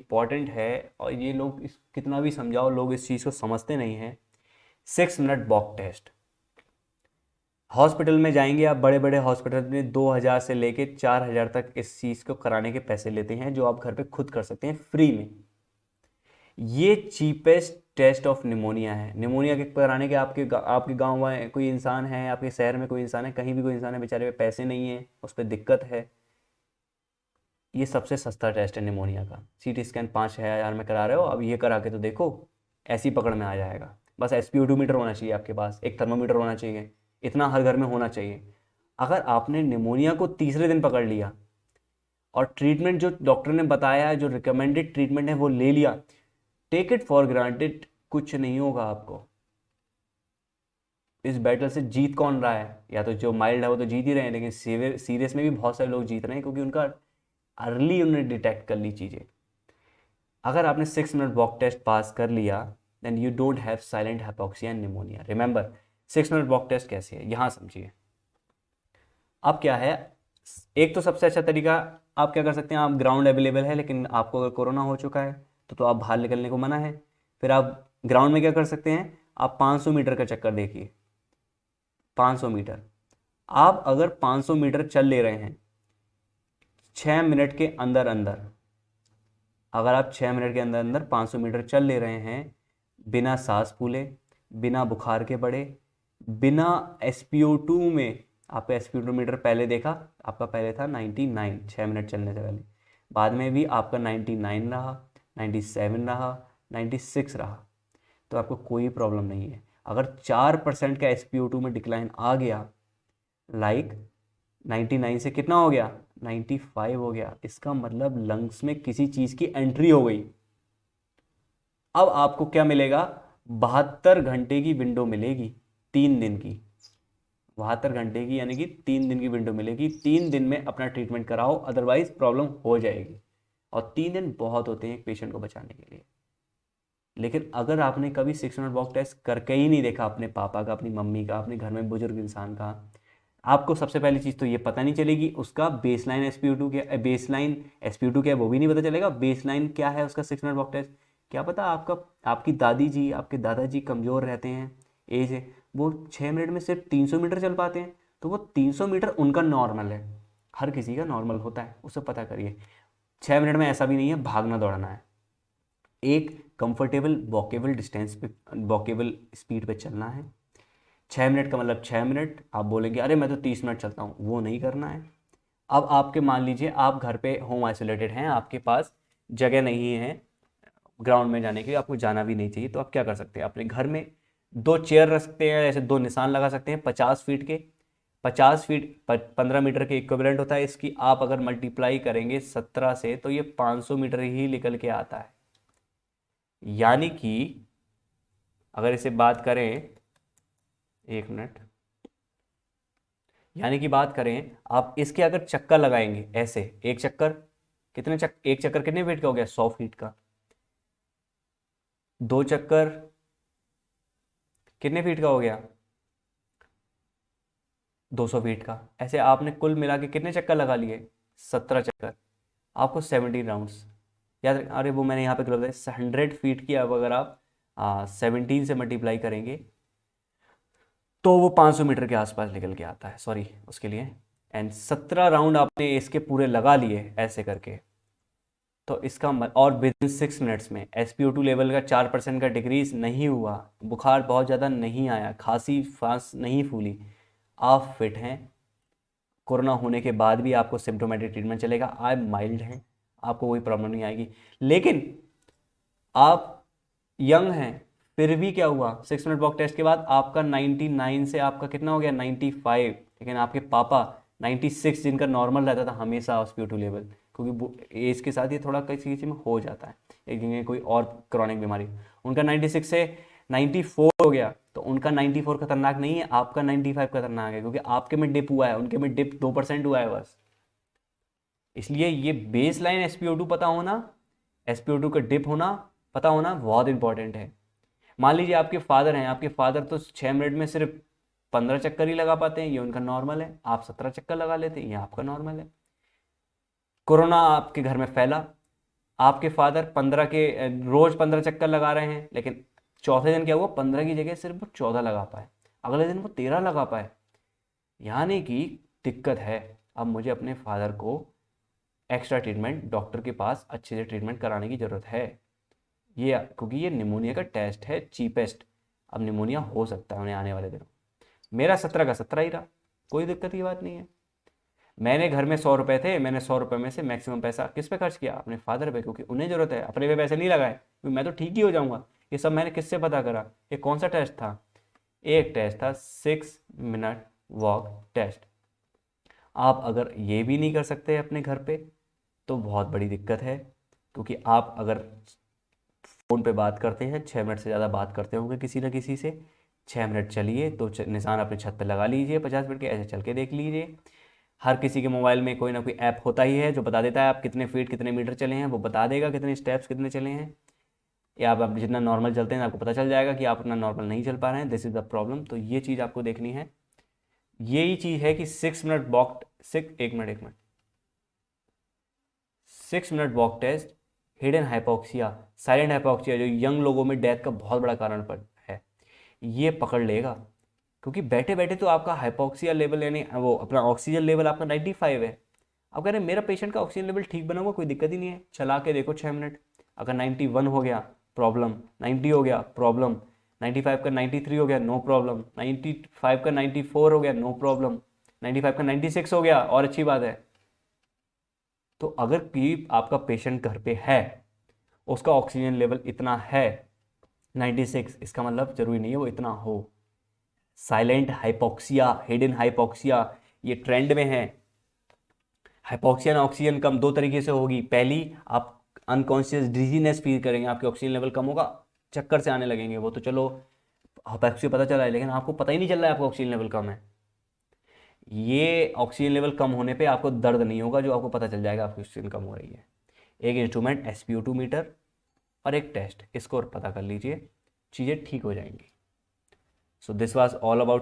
Important है और ये लोग कितना भी समझाओ लोग इस चीज़ को समझते नहीं हैं। 6 मिनट वॉक टेस्ट। हॉस्पिटल में जाएंगे आप, बड़े बड़े हॉस्पिटल में 2,000 से लेके 4,000 तक इस चीज़ को कराने के पैसे लेते हैं, जो आप घर पे खुद कर सकते हैं फ्री में। ये चीपेस्ट टेस्ट ऑफ निमोनिया है। निमोनिया के कराने के आपके गांव में कोई इंसान है, आपके शहर में कोई इंसान है, कहीं भी कोई इंसान है, बेचारे पे पैसे नहीं है, उस पर दिक्कत है, ये सबसे सस्ता टेस्ट है निमोनिया का। सीटी स्कैन 5-6 हज़ार में करा रहे हो, अब ये करा के तो देखो, ऐसी पकड़ में आ जाएगा। बस SpO2 मीटर होना चाहिए आपके पास, एक थर्मोमीटर होना चाहिए, इतना हर घर में होना चाहिए। अगर आपने निमोनिया को तीसरे दिन पकड़ लिया और ट्रीटमेंट जो डॉक्टर ने बताया, जो रिकमेंडेड ट्रीटमेंट है वो ले लिया, टेक इट फॉर ग्रांटेड, कुछ नहीं होगा आपको। इस बैटल से जीत कौन रहा है? या तो जो माइल्ड है वो तो जीत ही रहे हैं, लेकिन सीरियस में भी बहुत सारे लोग जीत रहे हैं, क्योंकि उनका अर्ली उन्होंने डिटेक्ट कर ली चीज़ें। अगर आपने 6 मिनट वॉक टेस्ट पास कर लिया, then you don't have silent hypoxia and pneumonia. Remember, 6 minute walk test कैसे है यहाँ समझिए। अब क्या है, एक तो सबसे अच्छा तरीका आप क्या कर सकते हैं, आप ग्राउंड अवेलेबल है लेकिन आपको अगर कोरोना हो चुका है तो आप बाहर निकलने को मना है। फिर आप ग्राउंड में क्या कर सकते हैं, आप 500 मीटर का चक्कर देखिए। 500 मीटर, आप अगर 500 मीटर चल ले रहे हैं 6 मिनट के अंदर अंदर, अगर आप 6 मिनट के अंदर अंदर 500 मीटर चल ले रहे हैं, बिना सांस फूले, बिना बुखार के बढ़े, बिना SpO2 में, आपका SpO2 मीटर पहले देखा, आपका पहले था 99 6 मिनट चलने से पहले, बाद में भी आपका 99 रहा, 97 रहा, 96 रहा, तो आपको कोई प्रॉब्लम नहीं है। अगर 4% का SpO2 में डिक्लाइन आ गया, लाइक 99 से कितना हो गया, 95 हो गया, इसका मतलब लंग्स में किसी चीज़ की एंट्री हो गई। अब आपको क्या मिलेगा, 72 घंटे की विंडो मिलेगी, 3 दिन की, 72 घंटे की, यानी कि 3 दिन की विंडो मिलेगी। 3 दिन में अपना ट्रीटमेंट कराओ, अदरवाइज प्रॉब्लम हो जाएगी। और 3 दिन बहुत होते हैं एक पेशेंट को बचाने के लिए। लेकिन अगर आपने कभी 6 मिनट वॉक टेस्ट करके ही नहीं देखा, अपने पापा का, अपनी मम्मी का, अपने घर में बुजुर्ग इंसान का, आपको सबसे पहली चीज़ तो ये पता नहीं चलेगी उसका बेसलाइन SpO2 क्या, बेसलाइन SpO2 क्या है वो भी नहीं पता चलेगा, बेसलाइन क्या है उसका 6 मिनट वॉक टेस्ट। क्या पता आपकी दादी जी, आपके दादाजी कमज़ोर रहते हैं, एज है, वो 6 मिनट में सिर्फ 300 मीटर चल पाते हैं, तो वो 300 मीटर उनका नॉर्मल है, हर किसी का नॉर्मल होता है, उससे पता करिए। 6 मिनट में ऐसा भी नहीं है भागना दौड़ना है, एक कंफर्टेबल वॉकेबल डिस्टेंस पे, वॉकेबल स्पीड पे चलना है। 6 मिनट का मतलब 6 मिनट, आप बोलेंगे अरे मैं तो 30 मिनट चलता हूँ, वो नहीं करना है। अब आपके मान लीजिए आप घर पे होम आइसोलेटेड हैं, आपके पास जगह नहीं है ग्राउंड में जाने की, आपको जाना भी नहीं चाहिए, तो आप क्या कर सकते हैं, अपने घर में 2 चेयर रख सकते हैं, ऐसे 2 निशान लगा सकते हैं 50 फीट के। 50 फीट 15 मीटर के इक्विवेलेंट होता है, इसकी आप अगर मल्टीप्लाई करेंगे 17 से तो ये 500 मीटर ही निकल के आता है। यानी कि अगर इसे बात करें, 1 मिनट, यानी कि बात करें आप इसके अगर चक्कर लगाएंगे ऐसे, एक चक्कर एक चक्कर कितने फीट का हो गया, 100 फीट का। 2 चक्कर कितने फीट का हो गया, 200 फीट का। ऐसे आपने कुल मिला के कितने चक्कर लगा लिए, 17 चक्कर, आपको 17 राउंड्स याद अरे वो मैंने यहाँ पे कर दिया, 100 फीट की अब अगर आप 17 से मल्टीप्लाई करेंगे तो वो 500 मीटर के आसपास निकल के आता है, सॉरी उसके लिए। एंड 17 राउंड आपने इसके पूरे लगा लिए ऐसे करके, तो और विद इन 6 मिनट्स में SpO2 लेवल का 4% का डिक्रीज नहीं हुआ, बुखार बहुत ज़्यादा नहीं आया, खांसी फांस नहीं फूली, आप फिट हैं। कोरोना होने के बाद भी आपको सिम्टोमेटिक ट्रीटमेंट चलेगा, आप माइल्ड हैं, आपको कोई प्रॉब्लम नहीं आएगी। लेकिन आप यंग हैं, फिर भी क्या हुआ, 6 मिनट वॉक टेस्ट के बाद आपका 99 से आपका कितना हो गया, 95। लेकिन आपके पापा 96, जिनका नॉर्मल रहता था हमेशा SpO2 लेवल, क्योंकि एज के साथ ये थोड़ा किसी किसी में हो जाता है, एक कोई और क्रॉनिक बीमारी, उनका 96 से 94 हो गया, तो उनका 94 खतरनाक नहीं है, आपका 95 खतरनाक है, क्योंकि आपके में डिप हुआ है, उनके में डिप 2% हुआ है बस। इसलिए ये बेस लाइन SpO2 पता होना, SpO2 का डिप होना पता होना बहुत इंपॉर्टेंट है। मान लीजिए आपके फादर हैं, आपके फादर तो 6 मिनट में सिर्फ 15 चक्कर ही लगा पाते हैं, ये उनका नॉर्मल है, आप 17 चक्कर लगा लेते हैं, ये आपका नॉर्मल है। कोरोना आपके घर में फैला, आपके फादर 15 के रोज 15 चक्कर लगा रहे हैं, लेकिन चौथे दिन क्या हुआ, 15 की जगह सिर्फ वो 14 लगा पाए, अगले दिन वो 13 लगा पाए। यानी कि दिक्कत है। अब मुझे अपने फादर को एक्स्ट्रा ट्रीटमेंट डॉक्टर के पास अच्छे से ट्रीटमेंट कराने की ज़रूरत है, ये क्योंकि ये निमोनिया का टेस्ट है चीपेस्ट। अब निमोनिया हो सकता है उन्हें आने वाले दिनों। मेरा 17 का 17 ही रहा, कोई दिक्कत की बात नहीं है। मैंने घर में 100 रुपये थे, मैंने 100 रुपये में से मैक्सिमम पैसा किस पे खर्च किया, अपने फादर पे, क्योंकि उन्हें ज़रूरत है, अपने पे पैसे नहीं लगाए क्योंकि मैं तो ठीक ही हो जाऊँगा। ये सब मैंने किससे पता करा, ये कौन सा टेस्ट था, एक टेस्ट था 6 मिनट वॉक टेस्ट। आप अगर ये भी नहीं कर सकते अपने घर पे तो बहुत बड़ी दिक्कत है, क्योंकि आप अगर फ़ोन पे बात करते हैं 6 मिनट से ज़्यादा बात करते होंगे किसी न किसी से, 6 मिनट चलिए तो निशान अपने छत पे लगा लीजिए, 50 मिनट के ऐसे चल के देख लीजिए। हर किसी के मोबाइल में कोई ना कोई ऐप होता ही है जो बता देता है आप कितने फीट कितने मीटर चले हैं, वो बता देगा कितने स्टेप्स कितने चले हैं। या आप जितना नॉर्मल चलते हैं आपको पता चल जाएगा कि आप उतना नॉर्मल नहीं चल पा रहे हैं, दिस इज़ द प्रॉब्लम। तो ये चीज़ आपको देखनी है, यही चीज़ है कि 6 minute walk, 1 minute 6 minute walk test, hidden hypoxia, silent hypoxia जो यंग लोगों में डेथ का बहुत बड़ा कारण पर है, ये पकड़ लेगा। क्योंकि बैठे बैठे तो आपका हाइपोक्सिया लेवल यानी वो अपना ऑक्सीजन लेवल आपका 95 है। अब कह रहे हैं मेरा पेशेंट का ऑक्सीजन लेवल ठीक बना हुआ, कोई दिक्कत ही नहीं है, चला के देखो 6 मिनट, अगर 91 हो गया प्रॉब्लम, 90 हो गया प्रॉब्लम, 95 का 93 हो गया नो प्रॉब्लम, 95 का 94 हो गया नो प्रॉब्लम, 95 का 96 हो गया और अच्छी बात है। तो अगर कि आपका पेशेंट घर पे है, उसका ऑक्सीजन लेवल इतना है 96, इसका मतलब जरूरी नहीं है वो इतना हो। साइलेंट हाइपोक्सिया, हिडन हाइपोक्सिया, ये ट्रेंड में है। हाइपोक्सिया ना ऑक्सीजन कम दो तरीके से होगी, पहली आप अनकॉन्शियस डिजीनेस फील करेंगे, आपके ऑक्सीजन लेवल कम होगा, चक्कर से आने लगेंगे, वो तो चलो हाइपोक्सिया पता चला है, लेकिन आपको पता ही नहीं चल रहा है आपका ऑक्सीजन लेवल कम है। ये ऑक्सीजन लेवल कम होने पे आपको दर्द नहीं होगा, जो आपको पता चल जाएगा आपकी ऑक्सीजन कम हो रही है। एक इंस्ट्रूमेंट SpO2 मीटर और एक टेस्ट, इसको पता कर लीजिए, चीज़ें ठीक हो जाएंगी। So this was all about